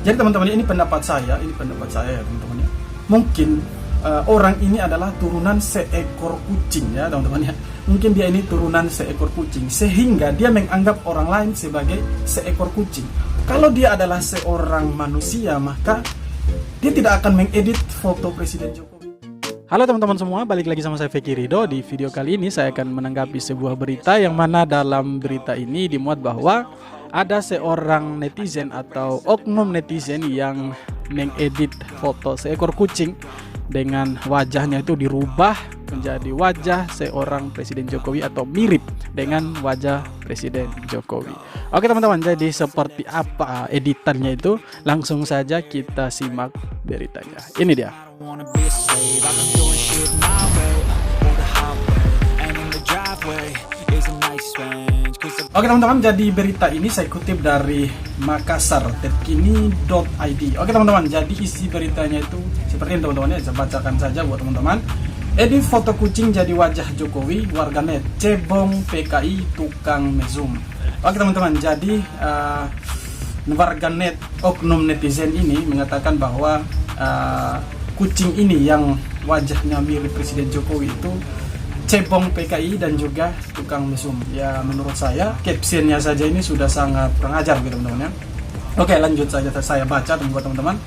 Jadi teman-teman, ini pendapat saya ya teman-teman ya. Mungkin orang ini adalah turunan seekor kucing ya teman-teman ya. Mungkin dia ini turunan seekor kucing sehingga dia menganggap orang lain sebagai seekor kucing. Kalau dia adalah seorang manusia, maka dia tidak akan mengedit foto Presiden Jokowi. Halo teman-teman semua, balik lagi sama saya Feki Ridho. Di video kali ini saya akan menanggapi sebuah berita yang mana dalam berita ini dimuat bahwa ada seorang netizen atau oknum netizen yang mengedit foto seekor kucing dengan wajahnya itu dirubah menjadi wajah seorang Presiden Jokowi atau mirip dengan wajah Presiden Jokowi. Oke teman-teman, jadi seperti apa editannya itu? Langsung saja kita simak beritanya. Ini dia. Oke teman-teman, jadi berita ini saya kutip dari Makassar terkini.id. Oke teman-teman, jadi isi beritanya itu seperti ini teman-teman ya, saya bacakan saja buat teman-teman. Edit foto kucing jadi wajah Jokowi, warganet cebong PKI tukang mesum. Oke teman-teman, jadi warganet oknum netizen ini mengatakan bahwa kucing ini yang wajahnya mirip Presiden Jokowi itu cebong PKI dan juga tukang mesum. Ya menurut saya captionnya saja ini sudah sangat kurang ajar gitu teman-teman ya. Oke, lanjut saja saya baca teman-teman.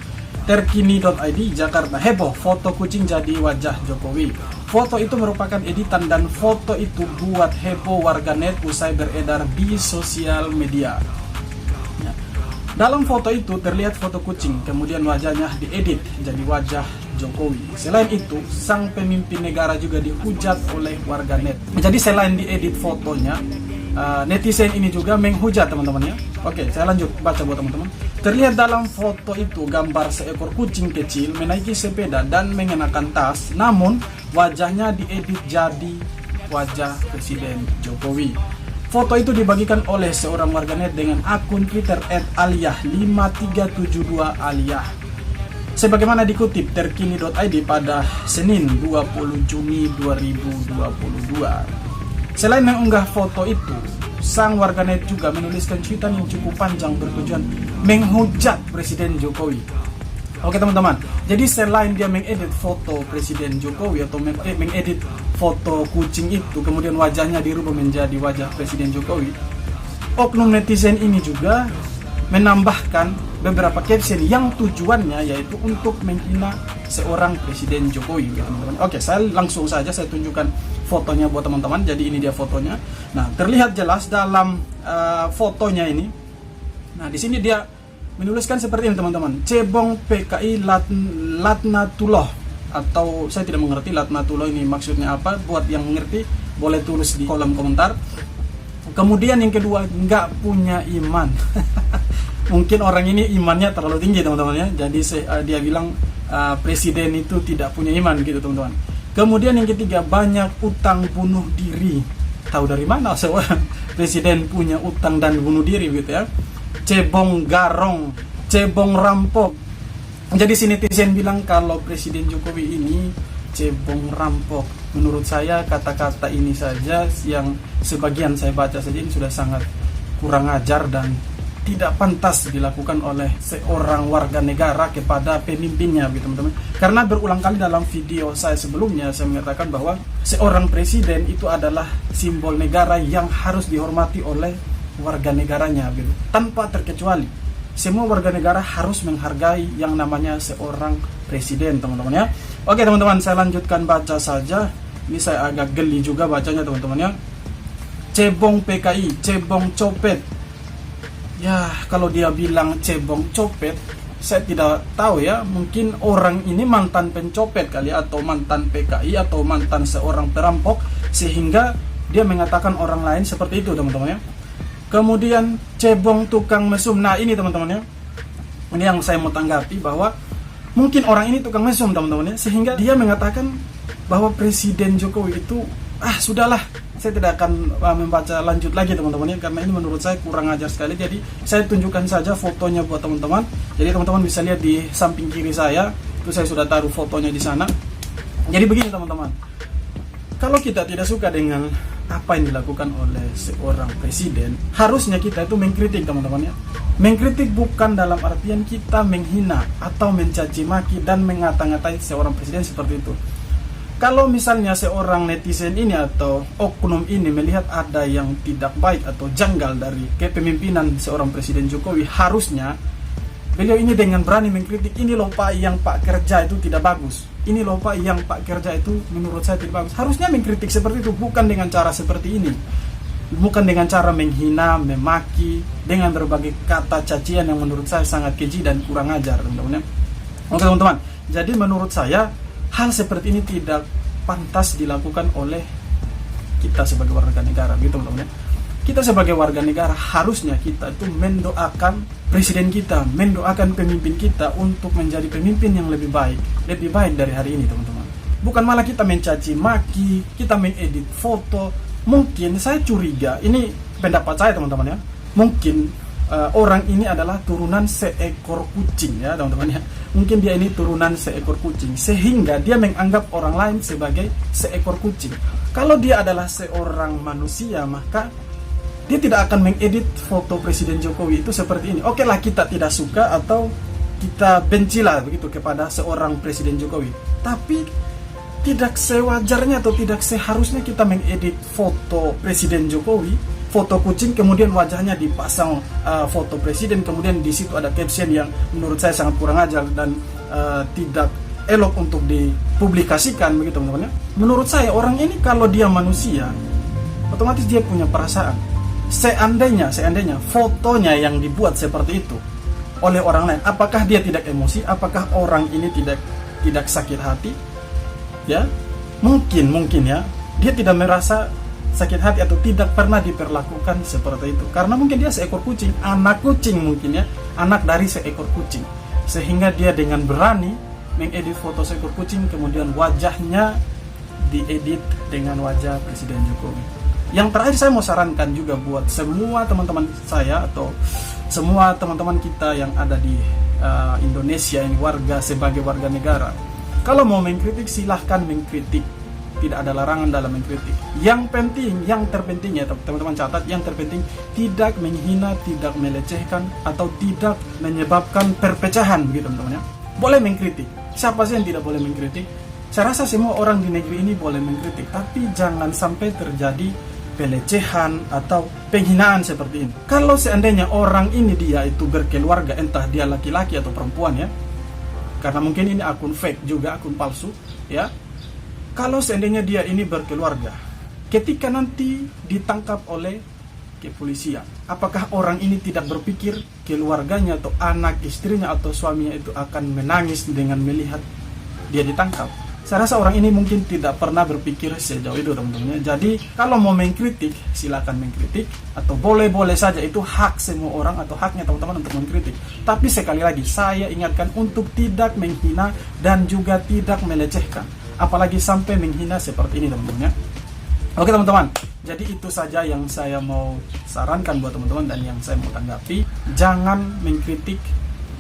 Terkini.id, Jakarta, heboh foto kucing jadi wajah Jokowi. Foto itu merupakan editan dan foto itu buat heboh warganet usai beredar di sosial media. Ya. Dalam foto itu terlihat foto kucing, kemudian wajahnya diedit jadi wajah Jokowi. Selain itu, sang pemimpin negara juga dihujat oleh warganet. Jadi selain diedit fotonya, netizen ini juga menghujat teman-teman ya. Oke, saya lanjut baca buat teman-teman. Terlihat dalam foto itu gambar seekor kucing kecil menaiki sepeda dan mengenakan tas, namun wajahnya diedit jadi wajah Presiden Jokowi. Foto itu dibagikan oleh seorang warganet dengan akun Twitter @aliyah5372aliyah. Sebagaimana dikutip terkini.id pada Senin 20 Juni 2022. Selain mengunggah foto itu, sang warganet juga menuliskan cuitan yang cukup panjang bertujuan menghujat Presiden Jokowi. Oke teman-teman, jadi selain dia mengedit foto Presiden Jokowi atau mengedit foto kucing itu, kemudian wajahnya dirubah menjadi wajah Presiden Jokowi, oknum netizen ini juga menambahkan beberapa caption yang tujuannya yaitu untuk menghina seorang Presiden Jokowi ya teman-teman. Oke, saya langsung saja saya tunjukkan fotonya buat teman-teman. Jadi ini dia fotonya. Nah, terlihat jelas dalam fotonya ini. Nah, di sini dia menuliskan seperti ini teman-teman. Cebong PKI Latnatullah, atau saya tidak mengerti Latnatullah ini maksudnya apa. Buat yang mengerti boleh tulis di kolom komentar. Kemudian yang kedua, nggak punya iman. Mungkin orang ini imannya terlalu tinggi teman-teman ya. Jadi dia bilang presiden itu tidak punya iman gitu teman-teman. Kemudian yang ketiga, banyak utang bunuh diri. Tahu dari mana seorang presiden punya utang dan bunuh diri gitu ya. Cebong garong, cebong rampok. Jadi si netizen bilang kalau Presiden Jokowi ini cebong rampok. Menurut saya kata-kata ini saja yang sebagian saya baca saja ini sudah sangat kurang ajar dan tidak pantas dilakukan oleh seorang warga negara kepada pemimpinnya gitu teman-teman. Karena berulang kali dalam video saya sebelumnya saya mengatakan bahwa seorang presiden itu adalah simbol negara yang harus dihormati oleh warga negaranya gitu. Tanpa terkecuali, semua warga negara harus menghargai yang namanya seorang presiden teman-teman ya. Oke teman-teman, saya lanjutkan baca saja. Ini saya agak geli juga bacanya teman-teman ya. Cebong PKI, cebong copet. Ya, kalau dia bilang cebong copet, saya tidak tahu ya. Mungkin orang ini mantan pencopet kali, atau mantan PKI, atau mantan seorang perampok, sehingga dia mengatakan orang lain seperti itu teman-teman ya. Kemudian cebong tukang mesum. Nah ini teman-teman ya, ini yang saya mau tanggapi, bahwa mungkin orang ini tukang mesum teman-teman ya, sehingga dia mengatakan bahwa Presiden Jokowi itu sudahlah, saya tidak akan membaca lanjut lagi teman-teman ya, karena ini menurut saya kurang ajar sekali. Jadi saya tunjukkan saja fotonya buat teman-teman. Jadi teman-teman bisa lihat di samping kiri saya, itu saya sudah taruh fotonya di sana. Jadi begini teman-teman, kalau kita tidak suka dengan apa yang dilakukan oleh seorang presiden, harusnya kita itu mengkritik, teman-teman ya. Mengkritik bukan dalam artian kita menghina atau mencaci maki dan mengata-ngatai seorang presiden seperti itu. Kalau misalnya seorang netizen ini atau oknum ini melihat ada yang tidak baik atau janggal dari kepemimpinan seorang Presiden Jokowi, harusnya beliau ini dengan berani mengkritik, ini loh Pak, yang Pak kerja itu tidak bagus, ini loh Pak, yang Pak kerja itu menurut saya tidak bagus. Harusnya mengkritik seperti itu, bukan dengan cara seperti ini, bukan dengan cara menghina, memaki, dengan berbagai kata cacian yang menurut saya sangat keji dan kurang ajar, teman-teman. Oke teman-teman, jadi menurut saya hal seperti ini tidak pantas dilakukan oleh kita sebagai warga negara, gitu teman-teman. Kita sebagai warga negara harusnya kita itu mendoakan presiden kita, mendoakan pemimpin kita untuk menjadi pemimpin yang lebih baik dari hari ini, teman-teman. Bukan malah kita mencaci maki, kita mengedit foto. Mungkin saya curiga, ini pendapat saya teman-teman ya, mungkin orang ini adalah turunan seekor kucing ya teman-teman ya. Mungkin dia ini turunan seekor kucing, sehingga dia menganggap orang lain sebagai seekor kucing. Kalau dia adalah seorang manusia, maka dia tidak akan mengedit foto Presiden Jokowi itu seperti ini. Oke lah, kita tidak suka atau kita bencilah begitu kepada seorang Presiden Jokowi, tapi tidak sewajarnya atau tidak seharusnya kita mengedit foto Presiden Jokowi, foto kucing, kemudian wajahnya dipasang foto presiden, kemudian di situ ada caption yang menurut saya sangat kurang ajar dan tidak elok untuk dipublikasikan begitu teman-teman. Menurut saya orang ini kalau dia manusia, otomatis dia punya perasaan. Seandainya fotonya yang dibuat seperti itu oleh orang lain, apakah dia tidak emosi? Apakah orang ini tidak sakit hati? Ya, mungkin ya, dia tidak merasa sakit hati atau tidak pernah diperlakukan seperti itu, karena mungkin dia seekor kucing, anak kucing mungkin ya, anak dari seekor kucing, sehingga dia dengan berani mengedit foto seekor kucing, kemudian wajahnya diedit dengan wajah Presiden Jokowi. Yang terakhir saya mau sarankan juga buat semua teman-teman saya atau semua teman-teman kita yang ada di Indonesia ini, sebagai warga negara. Kalau mau mengkritik silahkan mengkritik, tidak ada larangan dalam mengkritik. Yang terpenting ya teman-teman catat, yang terpenting tidak menghina, tidak melecehkan atau tidak menyebabkan perpecahan begitu teman-teman ya. Boleh mengkritik, siapa sih yang tidak boleh mengkritik? Saya rasa semua orang di negeri ini boleh mengkritik, tapi jangan sampai terjadi pelecehan atau penghinaan seperti ini. Kalau seandainya orang ini dia itu berkeluarga, entah dia laki-laki atau perempuan ya, karena mungkin ini akun fake juga, akun palsu ya. Kalau seandainya dia ini berkeluarga, ketika nanti ditangkap oleh kepolisian, apakah orang ini tidak berpikir keluarganya atau anak istrinya atau suaminya itu akan menangis dengan melihat dia ditangkap? Saya rasa orang ini mungkin tidak pernah berpikir sejauh itu teman-teman. Jadi kalau mau mengkritik silakan mengkritik, atau boleh-boleh saja, itu hak semua orang atau haknya teman-teman untuk mengkritik. Tapi sekali lagi saya ingatkan untuk tidak menghina dan juga tidak melecehkan, apalagi sampai menghina seperti ini teman-teman ya. Oke teman-teman, jadi itu saja yang saya mau sarankan buat teman-teman dan yang saya mau tanggapi. Jangan mengkritik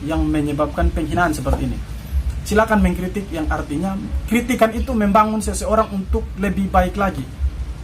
yang menyebabkan penghinaan seperti ini. Silakan mengkritik yang artinya kritikan itu membangun seseorang untuk lebih baik lagi.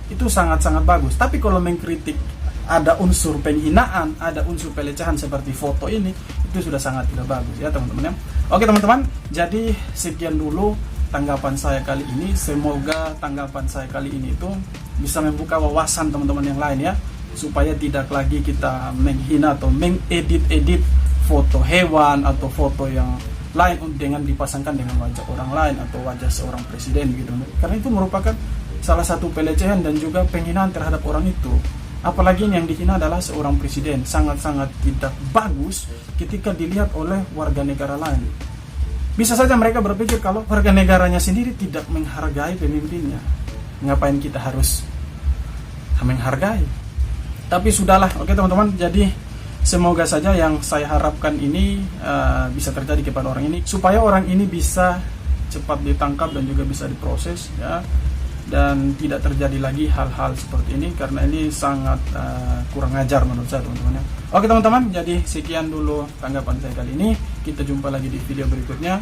Itu sangat-sangat bagus. Tapi kalau mengkritik ada unsur penghinaan, ada unsur pelecehan seperti foto ini, itu sudah sangat tidak bagus ya teman-teman ya. Oke teman-teman, jadi sekian dulu tanggapan saya kali ini. Semoga tanggapan saya kali ini itu bisa membuka wawasan teman-teman yang lain ya, supaya tidak lagi kita menghina atau mengedit-edit foto hewan atau foto yang lain dengan dipasangkan dengan wajah orang lain atau wajah seorang presiden gitu. Karena itu merupakan salah satu pelecehan dan juga penghinaan terhadap orang itu. Apalagi yang dihina adalah seorang presiden. Sangat-sangat tidak bagus ketika dilihat oleh warga negara lain. Bisa saja mereka berpikir kalau warga negaranya sendiri tidak menghargai pemimpinnya, ngapain kita harus menghargai? Tapi sudahlah, oke teman-teman. Jadi semoga saja yang saya harapkan ini bisa terjadi kepada orang ini, supaya orang ini bisa cepat ditangkap dan juga bisa diproses ya, dan tidak terjadi lagi hal-hal seperti ini, karena ini sangat kurang ajar menurut saya teman-teman ya. Oke teman-teman, jadi sekian dulu tanggapan saya kali ini. Kita jumpa lagi di video berikutnya.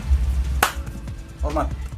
Hormat.